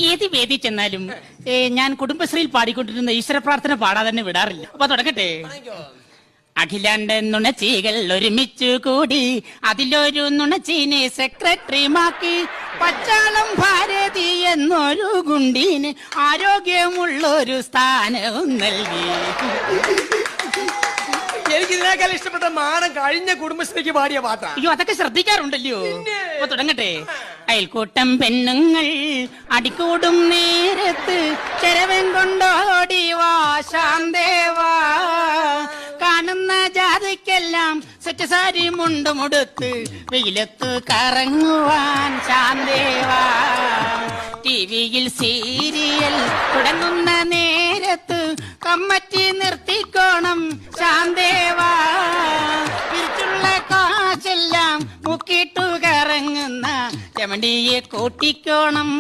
ഏത് വേദി ചെന്നാലും ഞാൻ കുടുംബശ്രീയിൽ പാടിക്കൊണ്ടിരുന്ന ഈശ്വര പ്രാർത്ഥന പാടാതെ തന്നെ വിടാറില്ല. അപ്പൊ തുടങ്ങട്ടെ. അഖിലാണ്ട നുണച്ചികൾ ഒരുമിച്ചു കൂടി അതിലൊരു നുണച്ചീനെ സെക്രട്ടറിമാക്കി. പച്ചാളം ഭാരതി എന്നൊരു ഗുണ്ടീന് ആരോഗ്യമുള്ളൊരു സ്ഥാനവും നൽകി. എനിക്ക് ഇതിനേക്കാൾ ഇഷ്ടപ്പെട്ട മാനം കഴിഞ്ഞ കുടുംബശ്രീക്ക് പാടിയ പാട്ടാ. അയ്യോ, അതൊക്കെ ശ്രദ്ധിക്കാറുണ്ടല്ലോ. അപ്പൊ തുടങ്ങട്ടെ. അയൽക്കൂട്ടം പെണ്ണുങ്ങൾ അടിക്കൂടും നേരത്ത് ചെരവൻ കൊണ്ടോടി വാ ശാന്തേവാ. കാണുന്ന ജാതിക്കെല്ലാം സെറ്റ് സാരി മുണ്ടുമുടുത്ത് വെയിലത്ത് കറങ്ങുവാൻ ശാന്തേവാ. ടിവിയിൽ സീരിയൽ തുടങ്ങുന്ന നേരത്ത് കമ്മറ്റി നിർത്തിക്കോണം ശാന്തേവാ. പിരിച്ചുള്ള കാശെല്ലാം മുക്കിട്ടു കറങ്ങുന്ന ചമണ്ടിയെ കൂട്ടിക്കോണം.